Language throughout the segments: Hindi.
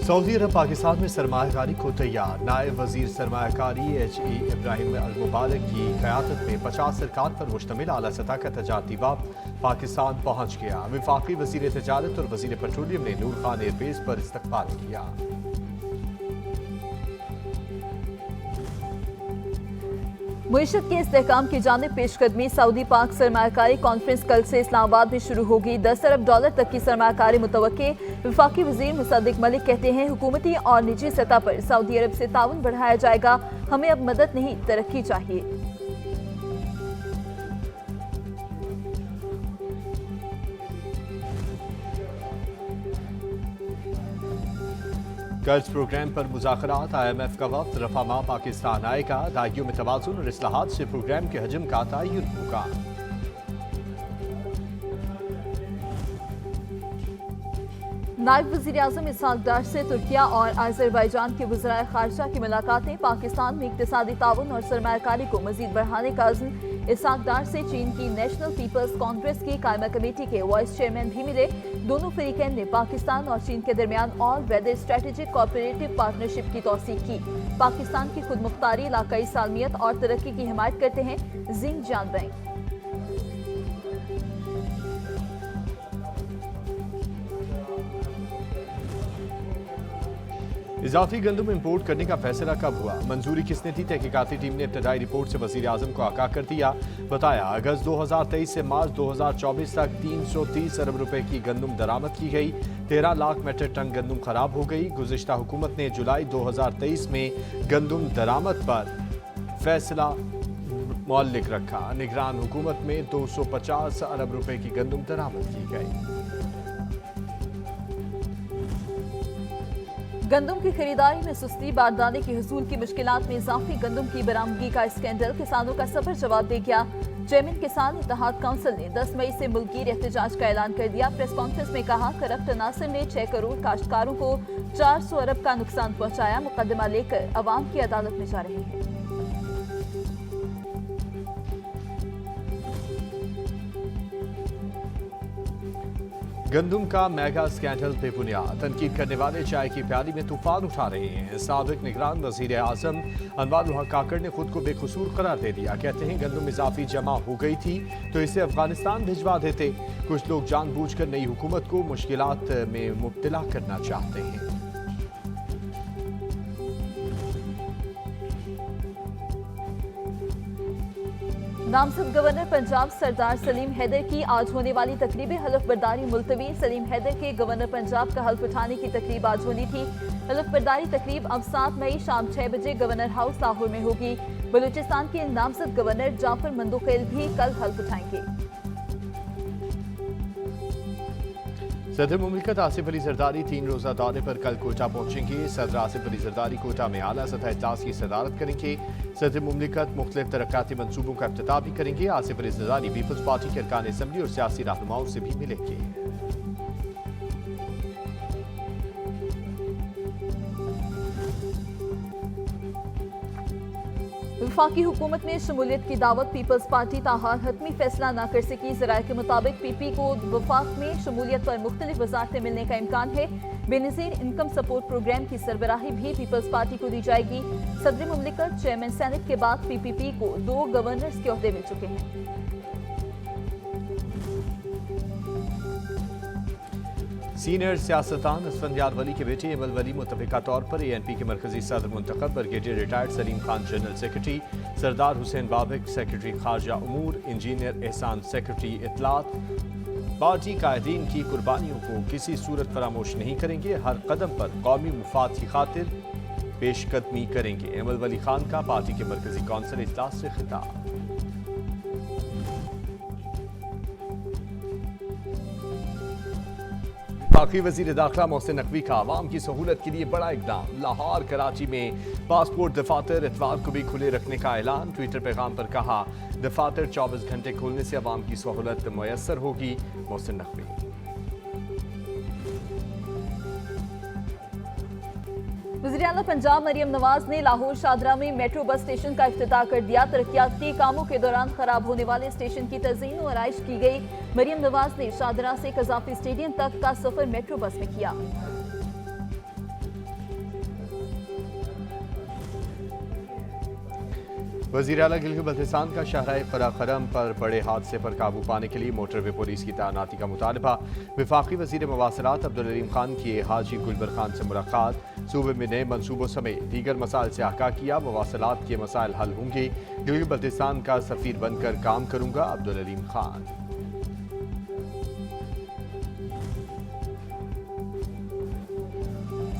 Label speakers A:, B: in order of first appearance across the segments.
A: सऊदी अरब पाकिस्तान में सरमायाकारी को तैयार। नायब वजीर सरमायाकारी HE इब्राहिम अल मुबारक की क़यादत में 50 अरकान पर मुश्तमिल आला सतह का तजारती वफ़द पाकिस्तान पहुँच गया। वफाकी वजीर तजारत और वजीर पेट्रोलियम ने नूर खान एयरबेस पर इस्तकबाल किया।
B: मुईशत के इस्तेहकाम की जानिब पेशकदमी। सऊदी पाक सरमायाकारी कॉन्फ्रेंस कल से इस्लामाबाद में शुरू होगी। $10 अरब तक की सरमायाकारी मुतवक्के। वफाकी वजीर मुसद्दिक मलिक कहते हैं हुकूमती और निजी सतह पर सऊदी अरब से ताउन बढ़ाया जाएगा। हमें अब मदद नहीं तरक्की चाहिए।
A: कर्ज प्रोग्राम पर मुज़ाकरात। IMF का वफ्द रफा पाकिस्तान आएगा। अदायगियों में तवाज़ुन और इस्लाहात से प्रोग्राम के हजम का तयन होगा।
B: नायब वज़ीर आज़म इसहाक डार से तुर्किया और अज़रबैजान के वज़राए ख़ारिजा की मुलाकातें। पाकिस्तान में इक़्तिसादी ताउन और सरमायाकारी को मज़ीद बढ़ाने का अज़्म। इसहाक डार से चीन की नेशनल पीपल्स कांग्रेस की कायमा कमेटी के वाइस चेयरमैन भी मिले। दोनों फरीकैन ने पाकिस्तान और चीन के दरमियान all weather strategic cooperative partnership की तौसीक की। पाकिस्तान की खुद मुख्तारी, इलाकाई सालमियत और तरक्की की हिमायत करते हैं जिंगजान बैंक।
A: इजाफी गंदम इम्पोर्ट करने का फैसला कब हुआ? मंजूरी किसने दी? तहकीकाती टीम ने इब्तदाई रिपोर्ट से वज़ीर आज़म को आगाह कर दिया। बताया अगस्त 2023 से मार्च 2024 तक 330 अरब रुपए की गंदम दरामद की गई। 13 लाख मेट्रिक टन गंदम खराब हो गई। गुज़िश्ता हुकूमत ने जुलाई 2023 में गंदम दरामद पर फैसला मुअल्लिक रखा। निगरान हुकूमत में 250 अरब रुपए की गंदम दरामद की गई।
B: गंदम की खरीदारी में सुस्ती, बारदाने के हुसूल की मुश्किलात में इजाफी गंदम की बरामदगी का स्कैंडल किसानों का सबर जवाब दे गया। चेयरमैन किसान इत्तेहाद काउंसिल ने 10 मई से मुल्कगीर एहतजाज का ऐलान कर दिया। प्रेस कॉन्फ्रेंस में कहा करप्ट अनासर ने 6 करोड़ काश्तकारों को 400 अरब का नुकसान पहुंचाया। मुकदमा लेकर अवाम की अदालत में जा रहे हैं।
A: गंदम का मेगा स्कैंडल बेबुनियाद। तनकीद करने वाले चाय की प्याली में तूफान उठा रहे हैं। साबिक निगरान वजीर आजम अनवारुल हक काकड़ ने खुद को बेकसूर करार दे दिया। कहते हैं गंदम इजाफी जमा हो गई थी तो इसे अफगानिस्तान भिजवा देते। कुछ लोग जानबूझकर नई हुकूमत को मुश्किलात में मुब्तला करना चाहते हैं।
B: नामजद गवर्नर पंजाब सरदार सलीम हैदर की आज होने वाली तकरीब हल्फ बर्दारी मुलतवी। सलीम हैदर के गवर्नर पंजाब का हल्फ उठाने की तकरीब आज होनी थी। हल्फ बर्दारी तकरीब अब 7 मई शाम 6 बजे गवर्नर हाउस लाहौर में होगी। बलूचिस्तान के नामजद गवर्नर जाफर मंदोखेल भी कल हल्फ उठाएंगे।
A: सदर मुमलिकत आसिफ अली जरदारी 3 रोज़ा दौरे पर कल कोटा पहुंचेंगे। सदर आसिफ अली जरदारी कोटा में आला सतह इजलास की सदारत करेंगे। सदर मुमलिकत मुख्तलिफ तरक्काती मंसूबों का इफ्तिताह भी करेंगे। आसिफ अली जरदारी पीपल्स पार्टी के अरकान असम्बली और सियासी रहनुमाओं से भी मिलेंगे।
B: वफाकी हुकूमत में शमूलियत की दावत। पीपल्स पार्टी ताहाल हतमी फैसला न कर सकी। ज़राए के मुताबिक PP को वफाक में शमूलियत पर मुख्तलिफ वज़ारतें मिलने का इम्कान है। बेनज़ीर इनकम सपोर्ट प्रोग्राम की सरबराही भी पीपल्स पार्टी को दी जाएगी। सदर मुमलिकत चेयरमैन सेनेट के बाद PPP को 2 गवर्नर्स के ओहदे मिल चुके हैं।
A: सीनियर सियासतदान असफंदियार वली के बेटे अमल वली मुतफ़िका तौर पर ANP के मरकजी सदर मुंतखब। Brigadier retired Salim Khan general secretary, Sardar Hussain Babik secretary खारजा उमूर, इंजीनियर एहसान सेक्रेटरी इत्तलात। पार्टी कायदीन की कुर्बानियों को किसी सूरत फरामोश नहीं करेंगे। हर कदम पर कौमी मुफाद की खातिर पेशकदमी करेंगे। अमल वली खान का पार्टी के मरकजी कौंसिल इजलास से खिताब। बाकी वजीर दाखिला मोहसिन नकवी का आवाम की सहूलत के लिए बड़ा इकदाम। लाहौर कराची में पासपोर्ट दफातर इतवार को भी खुले रखने का ऐलान। ट्विटर पैगाम पर कहा दफातर 24 घंटे खोलने से आवाम की सहूलत मुयसर होगी। मोहसिन नकवी
B: वज़ीर-ए-आला पंजाब मरियम नवाज ने लाहौर शादरा में मेट्रो बस स्टेशन का इफ्तिताह कर दिया। तरक्याती कामों के दौरान खराब होने वाले स्टेशन की तज़ीन और आराइश की गई। मरियम नवाज ने शादरा से कज़ाफी स्टेडियम तक का सफर मेट्रो बस में किया।
A: वज़ीर आला गिलगित-बल्तिस्तान का शाहराह कराखरम पर बड़े हादसे पर काबू पाने के लिए मोटरवे पुलिस की तैनाती का मुतालबा। वफाकी वज़ीर मवासलात अब्दुल अलीम खान की हाजी गुलबर खान से मुलाकात। सूबे में नए मनसूबों समेत दीगर मसाइल से आगाह किया। मवासलात के मसाइल हल होंगे। गिलगित-बल्तिस्तान का सफ़ीर बनकर काम करूंगा, अब्दुल अलीम खान।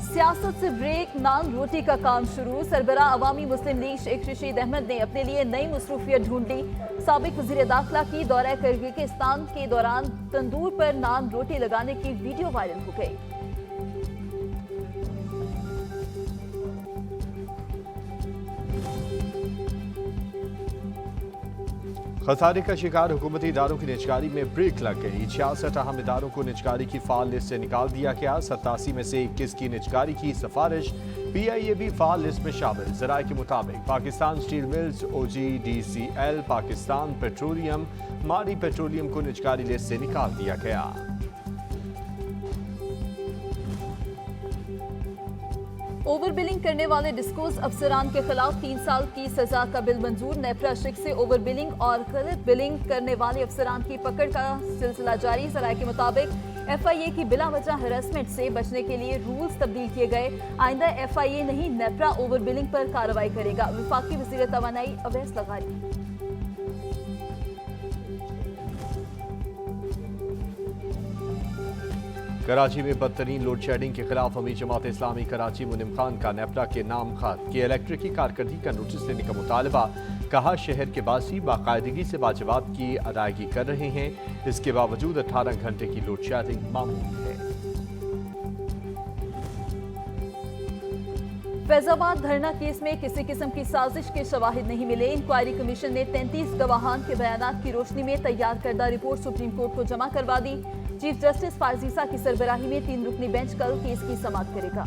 B: सियासत से ब्रेक, नान रोटी का काम शुरू। सरबरा अवामी मुस्लिम लीग शेख रशीद अहमद ने अपने लिए नई मसरूफियत ढूंढ ली। साबिक वज़ीर दाखिला की दौरा किर्गिस्तान के दौरान तंदूर पर नान रोटी लगाने की वीडियो वायरल हो गई।
A: खसारे का शिकार हुकूमती इदारों की निजकारी में ब्रेक लग गई। 66 अहम इदारों को निजकारी की फाल लिस्ट से निकाल दिया गया। 87 में से 21 की निजकारी की सिफारिश। PIA भी फाल लिस्ट में शामिल। ज़राए के मुताबिक Pakistan steel mills, OGDCL, Pakistan petroleum, मारी पेट्रोलियम को निजकारी लिस्ट से निकाल दिया गया।
B: ओवर बिलिंग करने वाले डिस्कोस अफसरान के खिलाफ 3 साल की सजा का बिल मंजूर। नेपरा शिक से ओवर बिलिंग और गलत बिलिंग करने वाले अफसरान की पकड़ का सिलसिला जारी। ज़राए के मुताबिक FIA की बिला वजह हरासमेंट से बचने के लिए रूल्स तब्दील किए गए। आइंदा FIA नहीं, नेपरा ओवर बिलिंग पर कार्रवाई करेगा। वफाकी वज़ीर तवानाई अवैस लगारी।
A: कराची में बदतरीन लोड शेडिंग के खिलाफ अमीर जमात इस्लामी कराची मुनिम खान का नेपरा के नाम खत की इलेक्ट्रिक की कारकर्दगी का नोटिस देने का मुतालबा। कहा शहर के बासी बाकायदगी से वाजिबात की अदायगी कर रहे हैं, इसके बावजूद 18 घंटे की लोड शेडिंग मामूली है।
B: फैजाबाद धरना केस में किसी किस्म की साजिश के शवाहिद नहीं मिले। इंक्वायरी कमीशन ने 33 गवाहान के बयानात की रोशनी में तैयार करदा रिपोर्ट सुप्रीम कोर्ट को जमा करवा दी। चीफ जस्टिस फारजीसा की सरबराही में 3 रुकनी बेंच कल केस की समाअत करेगा।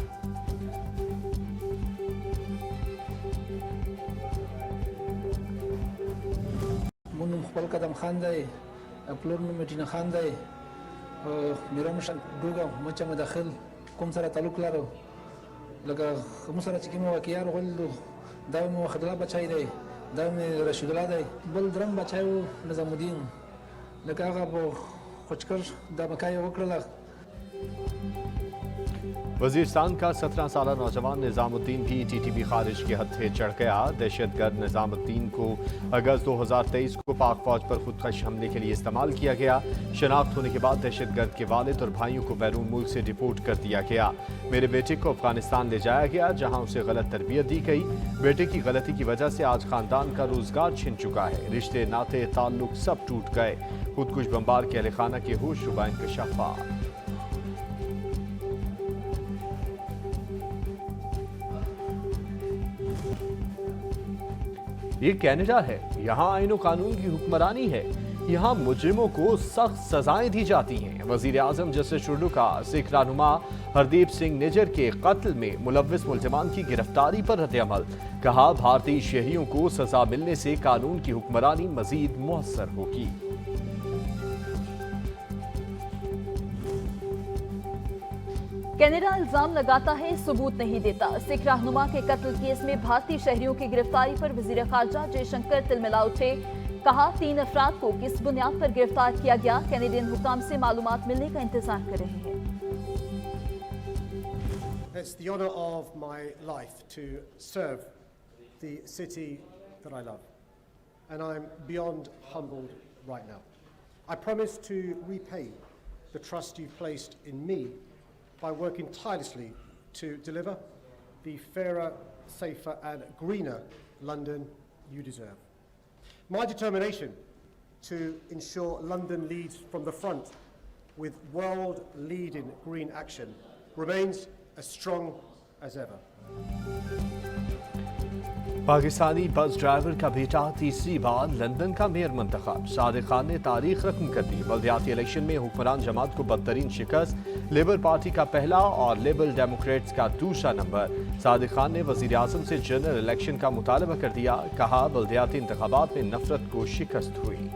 C: मुन खपल कदम खानदाई अपलोड में मटीना खानदाई मेरा मशन डूगा मचा मदाखिल कुम सरा तालुक लारो लगा मुसरा चिकिमा वाकियार गोल्दो दाव में खदला बचाई दे दाव में रशीदुल्लाह दे बल द्रम बचायो निजामुद्दीन लगा वो खुचकर दमकाय वकरला।
A: वजीरिस्तान का 17 साला नौजवान निजामुद्दीन भी TTP खारिज के हत्थे चढ़ गया। दहशतगर्द निजामुद्दीन को अगस्त 2023 को पाक फौज पर खुदकश हमले के लिए इस्तेमाल किया गया। शनाख्त होने के बाद दहशतगर्द के वालिद और भाइयों को बैरून मुल्क से डिपोर्ट कर दिया गया। मेरे बेटे को अफगानिस्तान ले जाया गया, जहां उसे गलत तरबियत दी गई। बेटे की गलती की वजह से आज खानदान का रोजगार छिन चुका है। रिश्ते नाते ताल्लुक सब टूट गए। खुदकुश बम्बार के अहले खाना के होश रुबा इंकशाफात। ये कनाडा है, यहाँ आईन कानून की हुक्मरानी है। यहाँ मुजरिमों को सख्त सजाएं दी जाती हैं। वजीर आजम जस्टिस ट्रूडो का सिख रहनुमा हरदीप सिंह निज्जर के कत्ल में मुलव्विस मुल्जिमान की गिरफ्तारी पर रद्द-ए-अमल। कहा भारतीय शहरियों को सजा मिलने से कानून की हुक्मरानी मजीद मुअस्सर होगी।
B: कनाडा इल्जाम लगाता है, सबूत नहीं देता। सिख रहनुमा के कत्ल केस में भारतीय शहरियों की गिरफ्तारी पर वजीर खारजा जयशंकर तिलमिला उठे। कहा 3 अफराद को किस बुनियाद पर गिरफ्तार किया गया, कैनेडियन हुकाम से मालूमात मिलने का इंतजार कर रहे हैं।
D: It's the honour of my life to serve the city that I love, and I'm beyond humbled right now. I promise to repay the trust you've placed in me by working tirelessly to deliver the fairer, safer and greener London you deserve. My determination to ensure London leads from the front with world-leading green action remains as strong as ever.
A: Pakistani bus driver का बेटा तीसरी बार लंदन का मेयर मुंतखब। सादिक खान ने तारीख रकम कर दी। बल्दियाती इलेक्शन में हुक्मरान जमात को बदतरीन शिकस्त। लेबर पार्टी का पहला और लिबरल डेमोक्रेट्स का दूसरा नंबर। सादिक खान ने वजीर आजम से जनरल इलेक्शन का मुतालबा कर दिया। कहा बल्दियाती इंतखाबात में नफरत को शिकस्त हुई।